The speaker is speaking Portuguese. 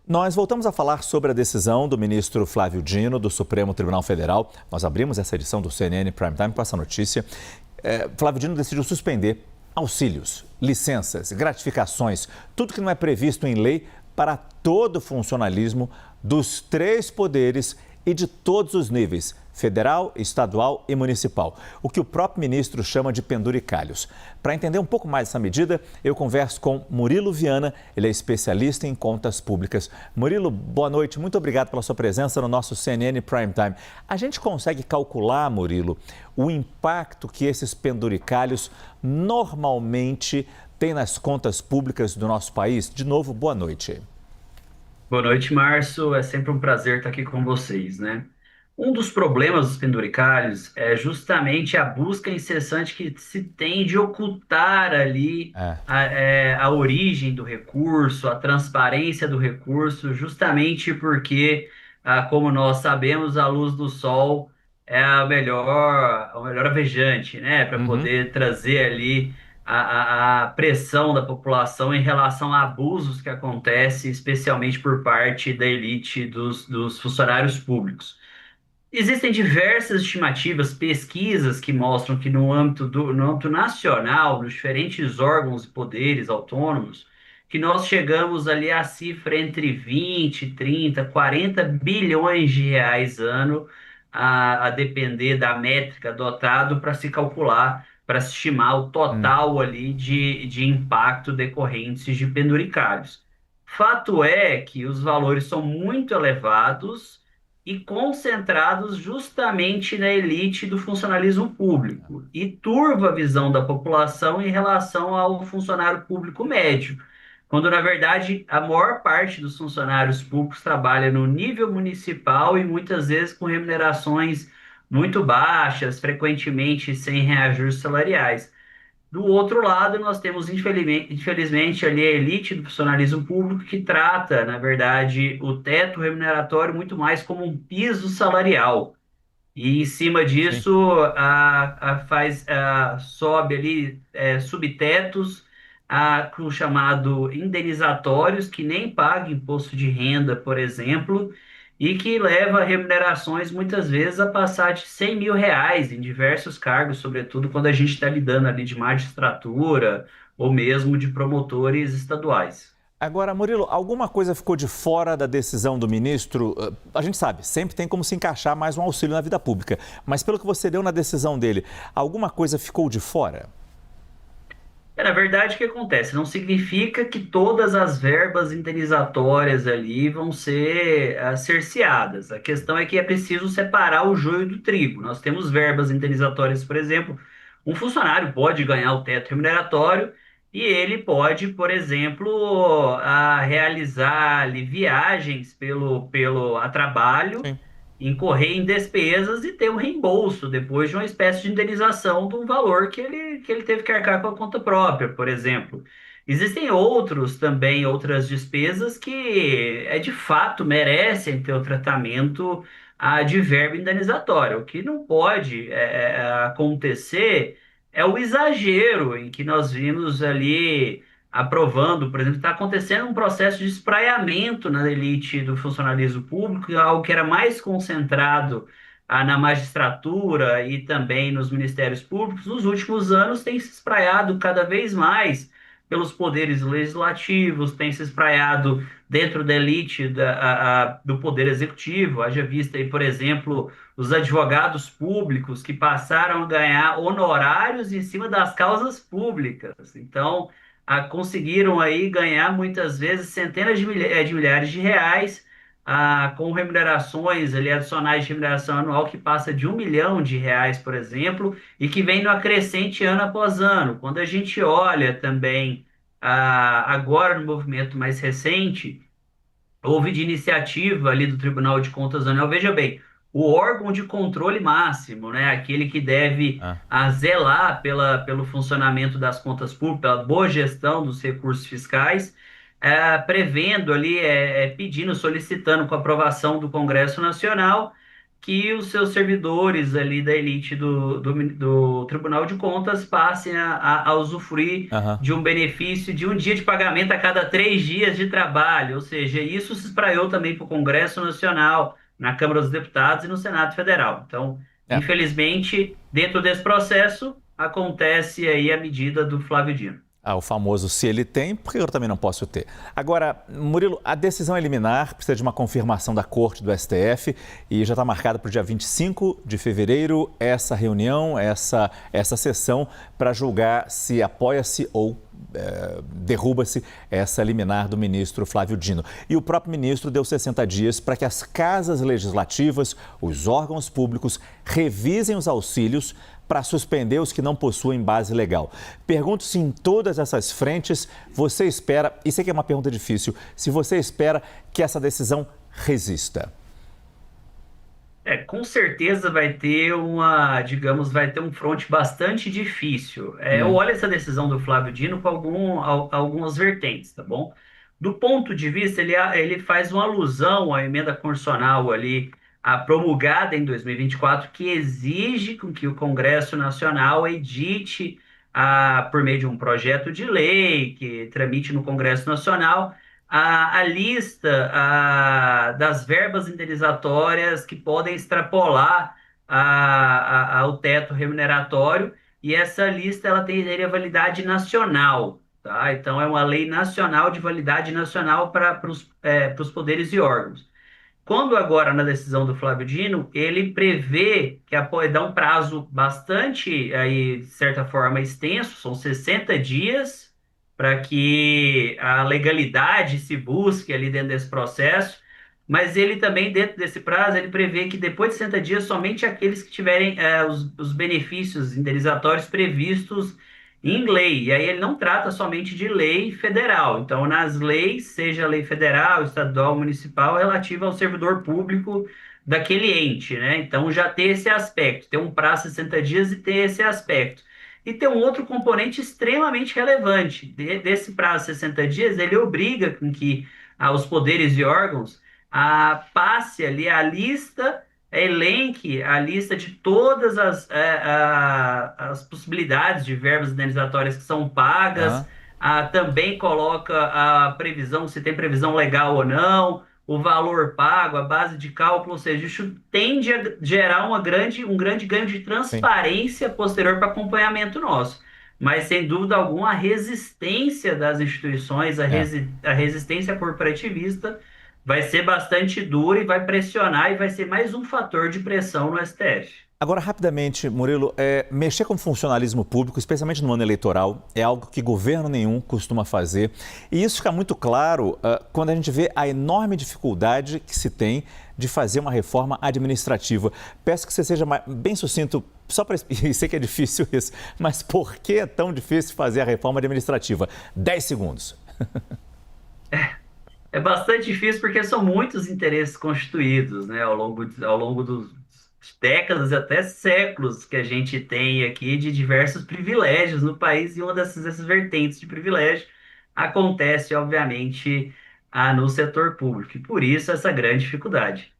Nós voltamos a falar sobre a decisão do ministro Flávio Dino, do Supremo Tribunal Federal. Nós abrimos essa edição do CNN Prime Time com essa notícia. Flávio Dino decidiu suspender auxílios, licenças, gratificações, tudo que não é previsto em lei para todo o funcionalismo dos três poderes e de todos os níveis, federal, estadual e municipal, o que o próprio ministro chama de penduricalhos. Para entender um pouco mais essa medida, eu converso com Murilo Viana, ele é especialista em contas públicas. Murilo, boa noite, muito obrigado pela sua presença no nosso CNN Prime Time. A gente consegue calcular, Murilo, o impacto que esses penduricalhos normalmente têm nas contas públicas do nosso país? De novo, boa noite. Boa noite, Márcio. É sempre um prazer estar aqui com vocês, né? Um dos problemas dos penduricalhos é justamente a busca incessante que se tem de ocultar ali É. a origem do recurso, a transparência do recurso, justamente porque, como nós sabemos, a luz do sol é a melhor avejante, né? Para Uhum. poder trazer ali a pressão da população em relação a abusos que acontecem, especialmente por parte da elite dos funcionários públicos. Existem diversas estimativas, pesquisas que mostram que no âmbito nacional, nos diferentes órgãos e poderes autônomos, que nós chegamos ali à cifra entre 20, 30, 40 bilhões de reais ano, a depender da métrica adotado para se calcular, para se estimar o Hum. total ali de impacto decorrentes de penduricalhos. Fato é que os valores são muito elevados e concentrados justamente na elite do funcionalismo público e turva a visão da população em relação ao funcionário público médio, quando na verdade a maior parte dos funcionários públicos trabalha no nível municipal e muitas vezes com remunerações muito baixas, frequentemente sem reajustes salariais. Do outro lado, nós temos, infelizmente, ali a elite do funcionalismo público que trata, na verdade, o teto remuneratório muito mais como um piso salarial. E em cima Sim. disso, sobe ali subtetos com o chamado indenizatórios, que nem paga imposto de renda, por exemplo, e que leva remunerações muitas vezes a passar de 100 mil reais em diversos cargos, sobretudo quando a gente está lidando ali de magistratura ou mesmo de promotores estaduais. Agora, Murilo, alguma coisa ficou de fora da decisão do ministro? A gente sabe, sempre tem como se encaixar mais um auxílio na vida pública, mas pelo que você deu na decisão dele, alguma coisa ficou de fora? Na verdade, o que acontece? Não significa que todas as verbas indenizatórias ali vão ser cerceadas. A questão é que é preciso separar o joio do trigo. Nós temos verbas indenizatórias, por exemplo, um funcionário pode ganhar o teto remuneratório e ele pode, por exemplo, realizar ali, viagens a trabalho, Sim. incorrer em despesas e ter um reembolso depois de uma espécie de indenização de um valor que ele teve que arcar com a conta própria, por exemplo. Existem outros também, outras despesas que de fato merecem ter o tratamento de verba indenizatória. O que não pode acontecer é o exagero em que nós vimos ali aprovando, por exemplo, está acontecendo um processo de espraiamento na elite do funcionalismo público, algo que era mais concentrado na magistratura e também nos ministérios públicos, nos últimos anos tem se espraiado cada vez mais pelos poderes legislativos, tem se espraiado dentro da elite do poder executivo, haja vista aí, por exemplo, os advogados públicos que passaram a ganhar honorários em cima das causas públicas. Então, conseguiram aí ganhar muitas vezes centenas de milhares de reais, com remunerações ali adicionais de remuneração anual que passa de 1 milhão de reais, por exemplo, e que vem no acrescente ano após ano. Quando a gente olha também, agora no movimento mais recente, houve de iniciativa ali do Tribunal de Contas União, veja bem, o órgão de controle máximo, né, aquele que deve Ah. zelar pelo funcionamento das contas públicas, pela boa gestão dos recursos fiscais, prevendo ali, pedindo, solicitando com aprovação do Congresso Nacional, que os seus servidores ali da elite do Tribunal de Contas passem a usufruir Aham. de um benefício de um dia de pagamento a cada 3 dias de trabalho. Ou seja, isso se espraiou também para o Congresso Nacional, na Câmara dos Deputados e no Senado Federal. Então, É. infelizmente, dentro desse processo, acontece aí a medida do Flávio Dino. Ah, o famoso se ele tem, porque eu também não posso ter. Agora, Murilo, a decisão é liminar precisa de uma confirmação da Corte do STF e já está marcada para o dia 25 de fevereiro essa reunião, essa sessão para julgar se apoia-se ou derruba-se essa liminar do ministro Flávio Dino. E o próprio ministro deu 60 dias para que as casas legislativas, os órgãos públicos, revisem os auxílios para suspender os que não possuem base legal. Pergunto se em todas essas frentes você espera, e sei que é uma pergunta difícil, se você espera que essa decisão resista. Com certeza vai ter digamos, vai ter um fronte bastante difícil. Eu Hum. olho essa decisão do Flávio Dino com algumas vertentes, tá bom? Do ponto de vista, ele faz uma alusão à emenda constitucional ali, promulgada em 2024, que exige com que o Congresso Nacional edite, por meio de um projeto de lei que tramite no Congresso Nacional, a lista das verbas indenizatórias que podem extrapolar ao teto remuneratório, e essa lista ela teria validade nacional, tá? Então é uma lei nacional de validade nacional para os poderes e órgãos. Quando agora, na decisão do Flávio Dino, ele prevê que dá um prazo bastante, aí, de certa forma, extenso, são 60 dias, para que a legalidade se busque ali dentro desse processo, mas ele também, dentro desse prazo, ele prevê que depois de 60 dias, somente aqueles que tiverem os benefícios indenizatórios previstos em lei. E aí ele não trata somente de lei federal. Então, nas leis, seja lei federal, estadual, municipal, relativa ao servidor público daquele ente, né? Então, já ter esse aspecto, ter um prazo de 60 dias e ter esse aspecto. E tem um outro componente extremamente relevante. Desse prazo de 60 dias, ele obriga com que os poderes e órgãos passe ali a lista, elenque a lista de todas as possibilidades de verbas indenizatórias que são pagas, Ah, também coloca a previsão, se tem previsão legal ou não, o valor pago, a base de cálculo, ou seja, isso tende a gerar um grande ganho de sim. transparência posterior para acompanhamento nosso. Mas, sem dúvida alguma, a resistência das instituições, É. a resistência corporativista vai ser bastante dura e vai pressionar e vai ser mais um fator de pressão no STF. Agora, rapidamente, Murilo, mexer com o funcionalismo público, especialmente no ano eleitoral, é algo que governo nenhum costuma fazer. E isso fica muito claro quando a gente vê a enorme dificuldade que se tem de fazer uma reforma administrativa. Peço que você seja bem sucinto, só para... E sei que é difícil isso, mas por que é tão difícil fazer a reforma administrativa? 10 segundos. É bastante difícil porque são muitos interesses constituídos, né, ao longo dos décadas e até séculos que a gente tem aqui de diversos privilégios no país, e uma dessas vertentes de privilégio acontece, obviamente, no setor público, e por isso essa grande dificuldade.